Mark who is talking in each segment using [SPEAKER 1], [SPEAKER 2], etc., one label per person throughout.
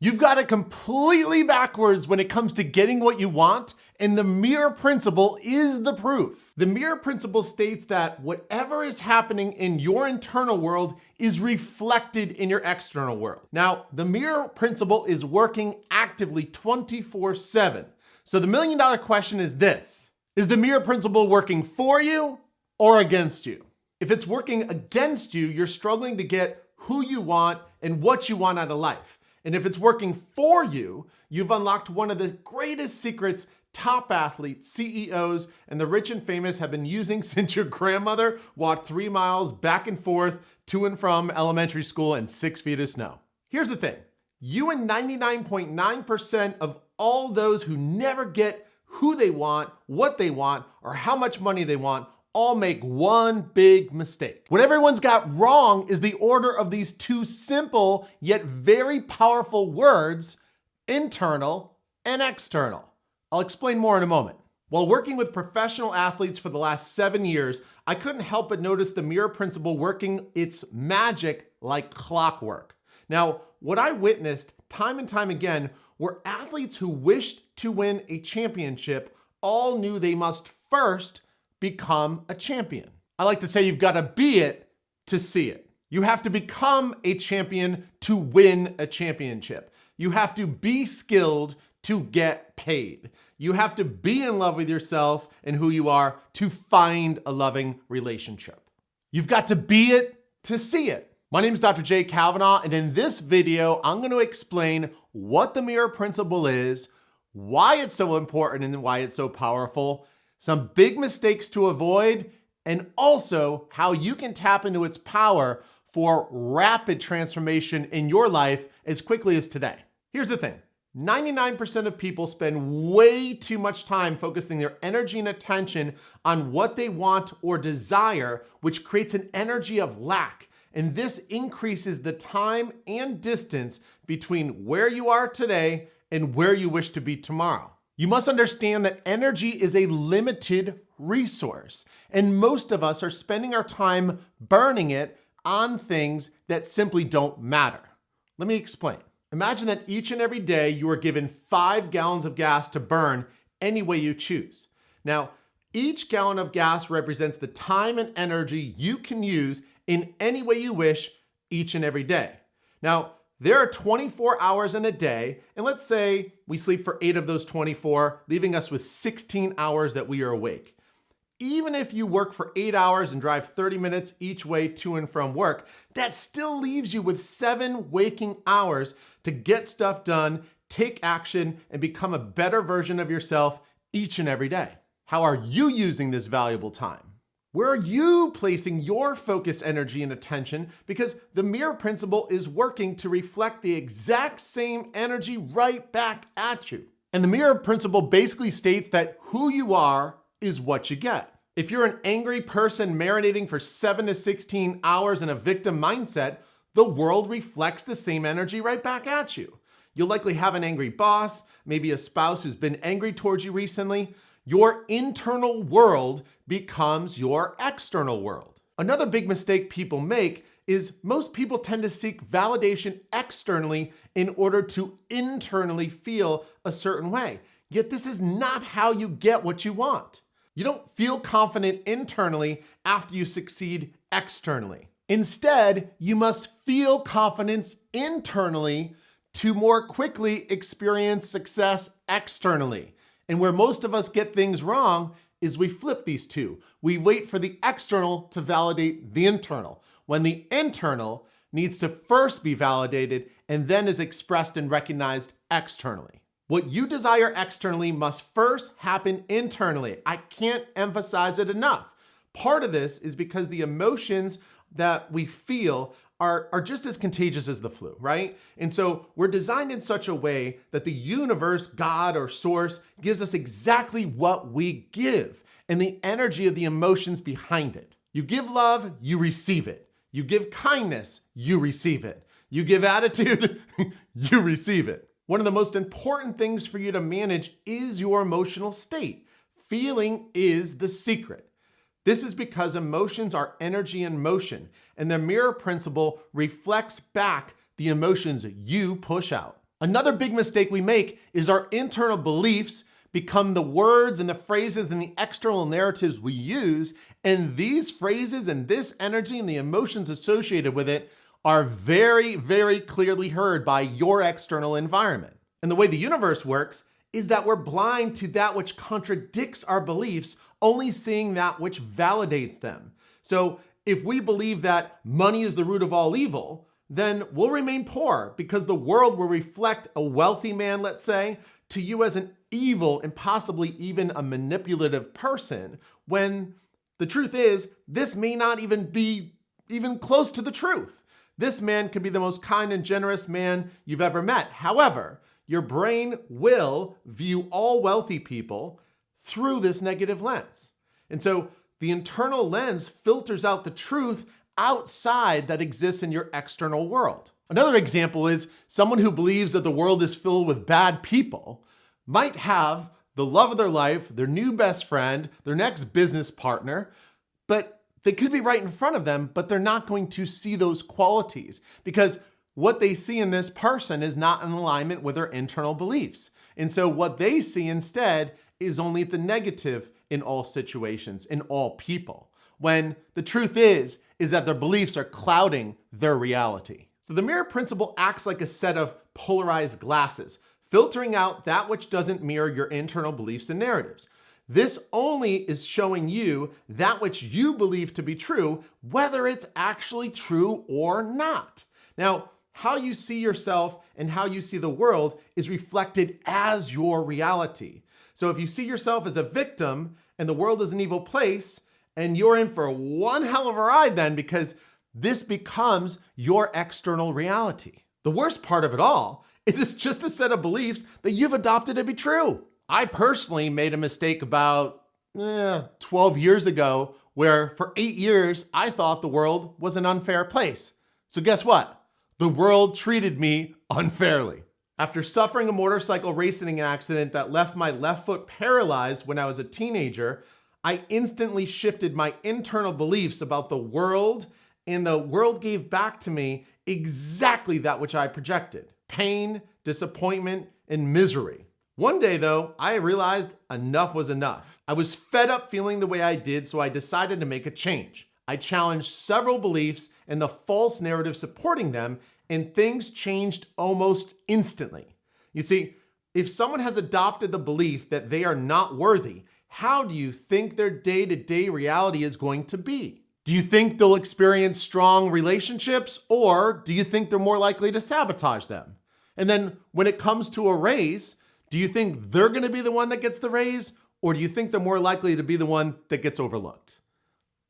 [SPEAKER 1] You've got it completely backwards when it comes to getting what you want, and the mirror principle is the proof. The mirror principle states that whatever is happening in your internal world is reflected in your external world. Now, the mirror principle is working actively 24/7. So the million-dollar question is this: is the mirror principle working for you or against you? If it's working against you, you're struggling to get who you want and what you want out of life. And if it's working for you, you've unlocked one of the greatest secrets top athletes, CEOs, and the rich and famous have been using since your grandmother walked 3 miles back and forth to and from elementary school in 6 feet of snow. Here's the thing. You and 99.9% of all those who never get who they want, what they want, or how much money they want all make one big mistake. What everyone's got wrong is the order of these two simple yet very powerful words, internal and external. I'll explain more in a moment. While working with professional athletes for the last 7 years, I couldn't help but notice the mirror principle working its magic like clockwork. Now, what I witnessed time and time again were athletes who wished to win a championship all knew they must first become a champion. I like to say you've got to be it to see it. You have to become a champion to win a championship. You have to be skilled to get paid. You have to be in love with yourself and who you are to find a loving relationship. You've got to be it to see it. My name is Dr. Jay Kavanaugh, and in this video, I'm going to explain what the mirror principle is, why it's so important and why it's so powerful, some big mistakes to avoid, and also how you can tap into its power for rapid transformation in your life as quickly as today. Here's the thing. 99% of people spend way too much time focusing their energy and attention on what they want or desire, which creates an energy of lack. And this increases the time and distance between where you are today and where you wish to be tomorrow. You must understand that energy is a limited resource, and most of us are spending our time burning it on things that simply don't matter. Let me explain. Imagine that each and every day you are given 5 gallons of gas to burn any way you choose. Now, each gallon of gas represents the time and energy you can use in any way you wish each and every day. Now, there are 24 hours in a day, and let's say we sleep for 8 of those 24, leaving us with 16 hours that we are awake. Even if you work for 8 hours and drive 30 minutes each way to and from work, that still leaves you with 7 waking hours to get stuff done, take action, and become a better version of yourself each and every day. How are you using this valuable time? Where are you placing your focus, energy, and attention? Because the mirror principle is working to reflect the exact same energy right back at you. And the mirror principle basically states that who you are is what you get. If you're an angry person marinating for 7 to 16 hours in a victim mindset, the world reflects the same energy right back at you. You'll likely have an angry boss, maybe a spouse who's been angry towards you recently. Your internal world becomes your external world. Another big mistake people make is most people tend to seek validation externally in order to internally feel a certain way. Yet this is not how you get what you want. You don't feel confident internally after you succeed externally. Instead, you must feel confidence internally to more quickly experience success externally. And where most of us get things wrong is we flip these two. We wait for the external to validate the internal, when the internal needs to first be validated and then is expressed and recognized externally. What you desire externally must first happen internally. I can't emphasize it enough. Part of this is because the emotions that we feel are just as contagious as the flu, right? And so we're designed in such a way that the universe, God, or source gives us exactly what we give and the energy of the emotions behind it. You give love, you receive it. You give kindness, you receive it. You give attitude, you receive it. One of the most important things for you to manage is your emotional state. Feeling is the secret. This is because emotions are energy in motion, and the mirror principle reflects back the emotions you push out. Another big mistake we make is our internal beliefs become the words and the phrases and the external narratives we use, and these phrases and this energy and the emotions associated with it are very, very clearly heard by your external environment. And the way the universe works is that we're blind to that which contradicts our beliefs, only seeing that which validates them. So if we believe that money is the root of all evil, then we'll remain poor because the world will reflect a wealthy man, let's say, to you as an evil and possibly even a manipulative person, when the truth is, this may not even be even close to the truth. This man could be the most kind and generous man you've ever met. However, your brain will view all wealthy people through this negative lens. And so the internal lens filters out the truth outside that exists in your external world. Another example is someone who believes that the world is filled with bad people might have the love of their life, their new best friend, their next business partner, but they could be right in front of them, but they're not going to see those qualities because what they see in this person is not in alignment with their internal beliefs. And so what they see instead is only the negative in all situations, in all people, when the truth is that their beliefs are clouding their reality. So the mirror principle acts like a set of polarized glasses, filtering out that which doesn't mirror your internal beliefs and narratives. This only is showing you that which you believe to be true, whether it's actually true or not. Now, how you see yourself and how you see the world is reflected as your reality. So if you see yourself as a victim and the world is an evil place, and you're in for one hell of a ride then, because this becomes your external reality. The worst part of it all is it's just a set of beliefs that you've adopted to be true. I personally made a mistake about 12 years ago where for 8 years I thought the world was an unfair place. So guess what? The world treated me unfairly. After suffering a motorcycle racing accident that left my left foot paralyzed when I was a teenager, I instantly shifted my internal beliefs about the world, and the world gave back to me exactly that which I projected: pain, disappointment, and misery. One day though, I realized enough was enough. I was fed up feeling the way I did, so I decided to make a change. I challenged several beliefs and the false narrative supporting them, and things changed almost instantly. You see, if someone has adopted the belief that they are not worthy, how do you think their day-to-day reality is going to be? Do you think they'll experience strong relationships, or do you think they're more likely to sabotage them? And then when it comes to a raise, do you think they're going to be the one that gets the raise, or do you think they're more likely to be the one that gets overlooked?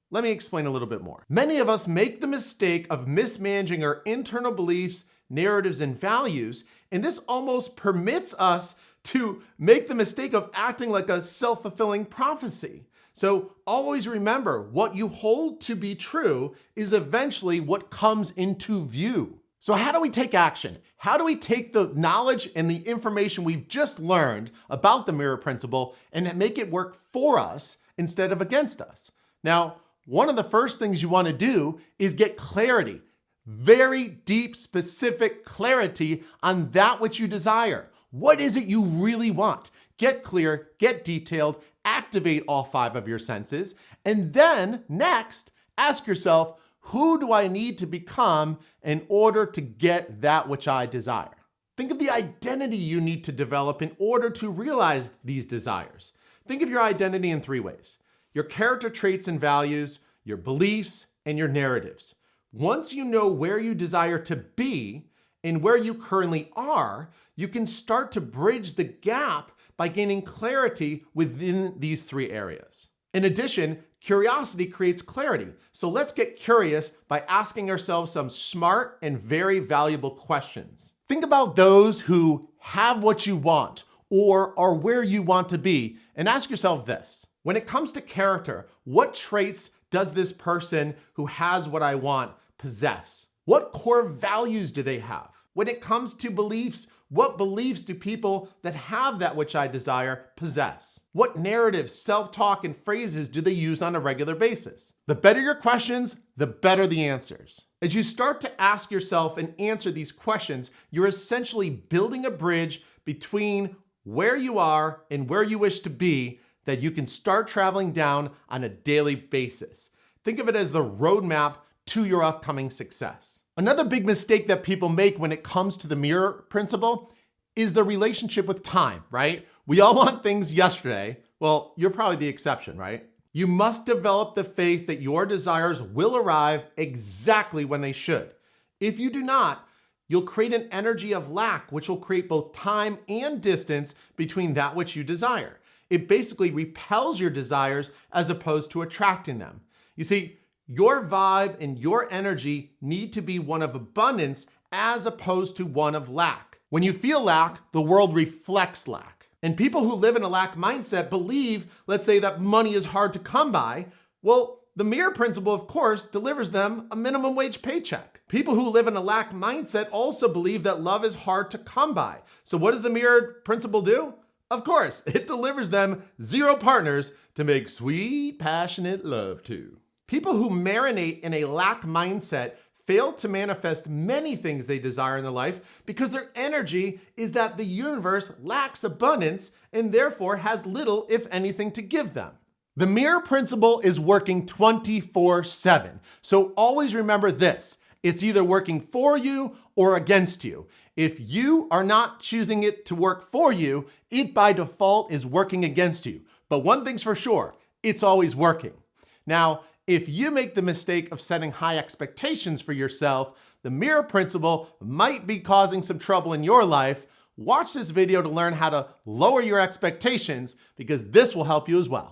[SPEAKER 1] Let me explain a little bit more. Many of us make the mistake of mismanaging our internal beliefs, narratives, and values, and this almost permits us to make the mistake of acting like a self-fulfilling prophecy. So always remember, what you hold to be true is eventually what comes into view. So how do we take action? How do we take the knowledge and the information we've just learned about the mirror principle and make it work for us instead of against us? Now, one of the first things you want to do is get clarity, very deep, specific clarity on that which you desire. What is it you really want? Get clear, get detailed, activate all 5 of your senses, and then next, ask yourself, who do I need to become in order to get that which I desire? Think of the identity you need to develop in order to realize these desires. Think of your identity in 3 ways: your character traits and values, your beliefs, and your narratives. Once you know where you desire to be and where you currently are, you can start to bridge the gap by gaining clarity within these 3 areas. In addition, curiosity creates clarity. So let's get curious by asking ourselves some smart and very valuable questions. Think about those who have what you want or are where you want to be, and ask yourself this: when it comes to character, what traits does this person who has what I want possess? What core values do they have? When it comes to beliefs, what beliefs do people that have that which I desire possess? What narratives, self-talk, and phrases do they use on a regular basis? The better your questions, the better the answers. As you start to ask yourself and answer these questions, you're essentially building a bridge between where you are and where you wish to be that you can start traveling down on a daily basis. Think of it as the roadmap to your upcoming success. Another big mistake that people make when it comes to the mirror principle is the relationship with time, right? We all want things yesterday. Well, you're probably the exception, right? You must develop the faith that your desires will arrive exactly when they should. If you do not, you'll create an energy of lack, which will create both time and distance between that which you desire. It basically repels your desires as opposed to attracting them. You see, your vibe and your energy need to be one of abundance as opposed to one of lack. When you feel lack, the world reflects lack. And people who live in a lack mindset believe, let's say, that money is hard to come by. Well, the mirror principle, of course, delivers them a minimum wage paycheck. People who live in a lack mindset also believe that love is hard to come by. So what does the mirror principle do? Of course, it delivers them 0 partners to make sweet, passionate love to. People who marinate in a lack mindset fail to manifest many things they desire in their life because their energy is that the universe lacks abundance and therefore has little, if anything, to give them. The mirror principle is working 24/7. So always remember this. It's either working for you or against you. If you are not choosing it to work for you, it by default is working against you. But one thing's for sure, it's always working. Now, if you make the mistake of setting high expectations for yourself, the mirror principle might be causing some trouble in your life. Watch this video to learn how to lower your expectations because this will help you as well.